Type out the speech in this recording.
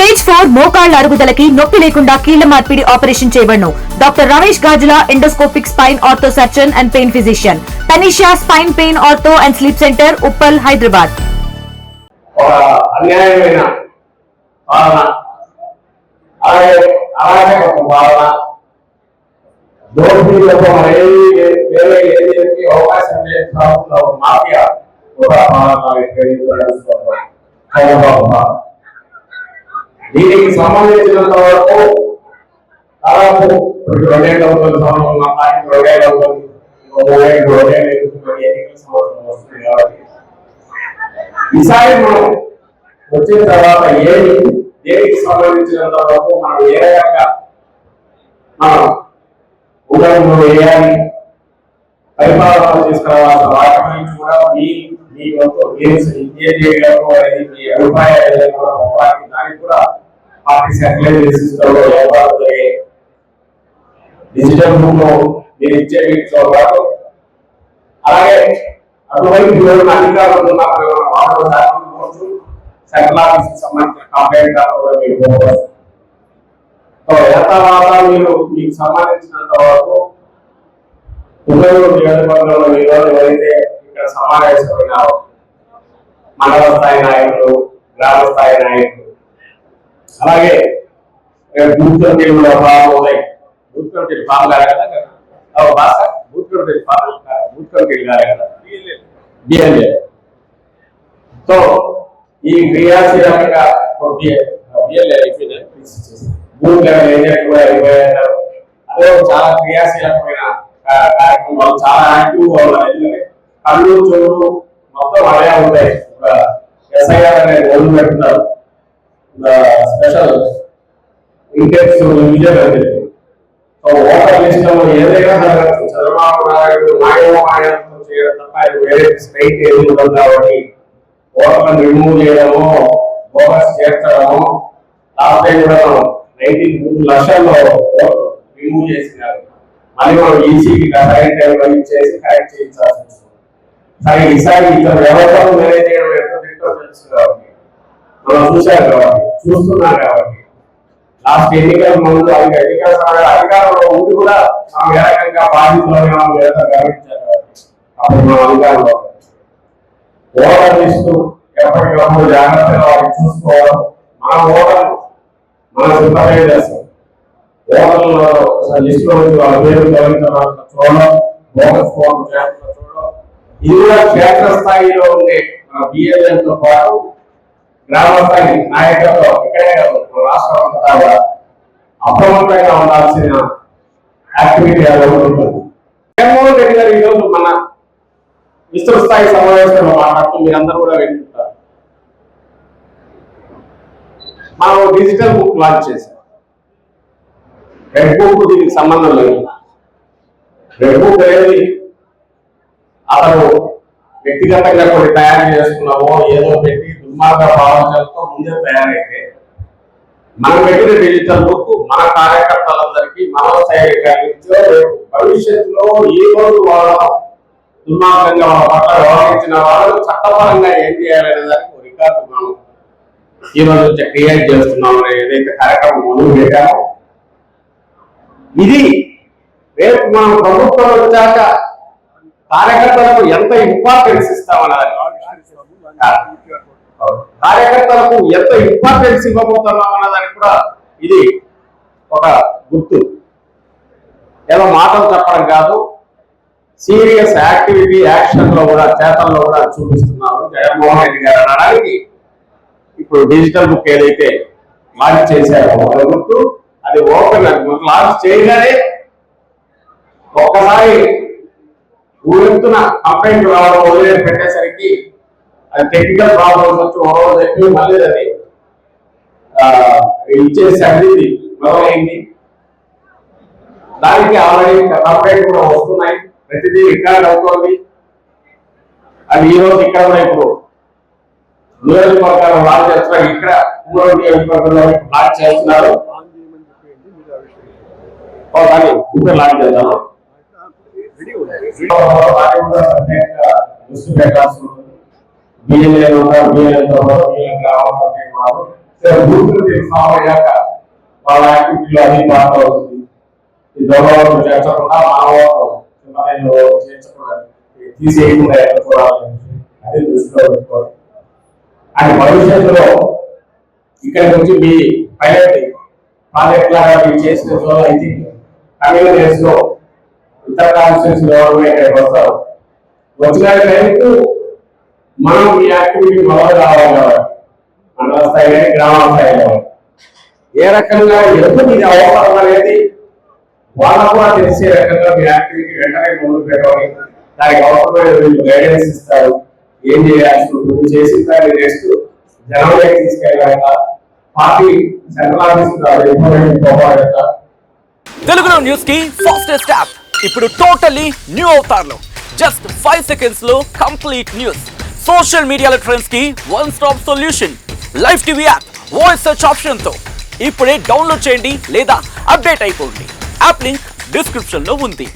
Stage 4 మోకాళ్ల అరుగుదలకి నొప్పి లేకుండా కీళ్ల మార్పిడి ఆపరేషన్ చేయబడును. Doctor Ramesh Gajula, endoscopic spine ortho surgeon and pain physician, Tanisha spine pain ortho and sleep centre, Uppal, Hyderabad. అన్యాయమైన పాలన, అరాచకపు పాలన, దోపిడీలకు వేరే ఏదైతే అవకాశం లేదు మాఫియా దీనికి సంబంధించినంత వరకు దాదాపు 2 అవుతుంది, సంవత్సరం పార్టీ 2 అవుతుంది, 3 ఎన్నికల సంవత్సరం వస్తుంది. కాబట్టి ఈసారి మనం వచ్చిన తర్వాత దేనికి సంబంధించినంత వరకు మనం ఏ రకంగా మనం ఉదాహరణ వేయాలి, పరిపాలన తీసుకురావాల్సిన వాటి గురించి కూడా మీ వంతు ఏం చేయగలరు అనేది మీ అభిప్రాయాలు దానికి కూడా పార్టీ సెటిలైజేషన్లో వ్యవహారాలు జరిగే డిజిటల్ రూమ్ లో మీరు ఇచ్చే వీటితో పాటు అలాగే అటువైపు అధికారులు ఉన్నప్పుడు సెంట్రల్ ఆఫీస్ కి సంబంధించిన కంప్లైంట్ యథావాత మీరు మీకు సంబంధించినంత వరకు ఉదయం నియోజకవర్గంలో ఈరోజు ఎవరైతే ఇక్కడ సమావేశమైనారో మండల స్థాయి నాయకులు, గ్రామ స్థాయి నాయకులు, అలాగే బూత్ కమిటీలో ఫామ్ ఉన్నాయి. బూత్ కమిటీ ఫామ్ కాదు కదా, బూత్ కమిటీ కాదు కదా, బిఎల్ఏ. సో ఈ క్రియాశీలకంగా బిఎల్ఏ బూత్ లెవెల్ ఏజెంట్ కూడా అయిపోయారు. అదే చాలా క్రియాశీలకమైన కార్యక్రమాలు, చాలా యాక్టివ్ గా ఉన్నారు. ఎందుకంటే కళ్ళు చెవులు మొత్తం అదే ఉంటాయి. ఎస్ఐఆర్ అనేది మొదలు పెడుతున్నారు, special Intex Vijay. Voter list లో ఏదైనా చంద్రబాబు నాయుడు మాయమో చేయడం తప్ప వేరే స్ట్రైట్ ఏది ఉండదు. కాబట్టి ఓటర్లను రిమూవ్ చేయడము, బోగస్ చేర్చడము, లాస్ట్ టైం కూడా 19 లక్షల్లో రిమూవ్ చేసినారు. మళ్ళీ మనం ఈసీకి కరెక్ట్ టైంలో ఇచ్చేసి కరెక్ట్ చేయించాల్సి వస్తుంది. సరే ఈసారి ఇక్కడ వ్యవస్థను మేనేజ్ చేయడం ఎంత తిట్టో తెలుసు కాబట్టి మనం చూశారు కాబట్టి చూస్తున్నాం కాబట్టి లాస్ట్ ఎన్నికల ముందు ఎన్నికల అధికారంలో ఉండి కూడా మనం ఏ రకంగా బాధితులుగా గమనించారు కాబట్టి అప్పుడు మనం అధికారంలో ఓటర్ లిస్టు ఎప్పటికప్పుడు జాగ్రత్తగా వాటిని చూసుకోవడం, మన ఓటర్లు మన సిద్ధమే చేస్తాం. ఓటర్ల లిస్టులో నుంచి వాళ్ళ పేరు చూడడం, బోగస్ ఫోన్ చూడడం, ఇది కూడా క్షేత్రస్థాయిలో ఉండే మన బిఎల్ఎంతో పాటు గ్రామ స్థాయి నాయకులతో ఇక్కడే రాష్ట్రం అంతా కూడా అప్రమత్తంగా ఉండాల్సిన యాక్టివిటీ అది ఉంటుంది. జగన్మోహన్ రెడ్డి గారు ఈరోజు మన విస్తృత స్థాయి సమావేశంలో మాట్లాడుతూ మీరందరూ కూడా వింటుంటారు. మనం డిజిటల్ బుక్ లాంచ్ చేశాం. రెడ్ బుక్ దీనికి సంబంధం లేదు. రెడ్ బుక్ అనేది అతను వ్యక్తిగతంగా కొన్ని తయారు చేసుకున్నామో ఏదో పెట్టి దుర్మార్గ భావనలతో ముందే తయారైతే మనం పెట్టిన డిజిటల్ బుక్ మన కార్యకర్తలందరికీ మనోస్థైర్యం కలిగించో భవిష్యత్తులో ఏ రోజు వాళ్ళ దుర్మార్గంగా వాళ్ళ పట్ల వ్యవహరించిన వాళ్ళు చట్టపరంగా ఏం చేయాలనే దానికి రికార్డు మనం ఈ రోజు క్రియేట్ చేస్తున్నాం. ఏదైతే కార్యక్రమం మొదలు పెట్టామో ఇది రేపు మనం ప్రభుత్వం వచ్చాక కార్యకర్తలకు ఎంత ఇంపార్టెన్స్ ఇస్తామన్నది, కార్యకర్తలకు ఎంత ఇంపార్టెన్స్ ఇవ్వబోతున్నాం అన్నదానికి కూడా ఇది ఒక గుర్తు. ఏదో మాటలు చెప్పడం కాదు, సీరియస్ యాక్టివిటీ యాక్షన్ లో కూడా చేతల్లో కూడా చూపిస్తున్నారు జగన్మోహన్ రెడ్డి గారు అనడానికి ఇప్పుడు డిజిటల్ బుక్ ఏదైతే లాంచ్ చేశారో ఒక గుర్తు. అది ఓపెన్ లాంచ్ చేయగానే ఒక్కసారి ఊరెత్తున కంప్లైంట్ రావడం వదిలే పెట్టేసరికి అది టెక్నికల్ ప్రాబ్లమ్స్ వచ్చి ఓవర్ చెప్పి మళ్ళీ అది ఇచ్చేసి అభివృద్ధి మొదలైంది. దానికి ఆల్రెడీ కంప్లైంట్ కూడా వస్తున్నాయి, ప్రతిదీ రికార్డ్ అవుతోంది. అది ఈ రోజు ఇక్కడ కూడా ఇప్పుడు నియోజకవర్గాలు లాంచ్ చేస్తున్నారు. ఇక్కడ 3వ నియోజకవర్గంలో లాంచ్ చేస్తున్నారు. ఇక్కడ లాంచ్ చేద్దాం. దృష్టి పెట్టాల్సి ఉంటుంది. బిఎల్ఏ బిఎల్ఏతో గ్రామ బూతులు ఫామ్ అయ్యాక వాళ్ళ యాక్టివిటీలో అది పార్ట్ అవుతుంది. ఈ దొంగలు చేర్చకుండా మానవాళ్ళు చేర్చకుండా తీసేయకుండా చూడాలని అది దృష్టిలో పెట్టుకోవాలి. అండ్ భవిష్యత్తులో ఇక్కడ నుంచి మీ పైలట్ ప్రాజెక్ట్ లాగా మీరు చేసిన చోట అయితే తమిళ దేశంలో ఇతర కాన్స్టిట్యూన్స్ గవర్నమెంట్ వస్తారు. వచ్చిన టైంకు మనం ఈ యాక్టివిటీ మొదలు రావాలి కాబట్టి మండల స్థాయి కానీ గ్రామ స్థాయి కావాలి. ఏ రకంగా ఎందుకు ఇది అవసరం అనేది వాళ్ళకు కూడా తెలిసే రకంగా మీ యాక్టివిటీ వెంటనే ముందుకు పెట్టాలి. దానికి అవసరమైన వీళ్ళు గైడెన్స్ ఇస్తారు. ఏం చేయాల్సి ఉంటుంది చేసి దాన్ని నెక్స్ట్ జనంలోకి తీసుకెళ్ళాక పార్టీ సెంట్రల్ ఆఫీస్ తెలుగులో న్యూస్ కి ఫాస్టెస్ట్ యాప్ ఇప్పుడు టోటల్లీ న్యూ అవతార్లో జస్ట్ 5 సెకండ్స్ లో కంప్లీట్ న్యూస్. సోషల్ మీడియాలో ట్రెండ్స్ కి one stop solution. Live TV app voice search option తో ఇప్పుడే డౌన్లోడ్ చేయండి లేదా అప్డేట్ అయిపోండి. యాప్ లింక్ డిస్క్రిప్షన్ లో ఉంది.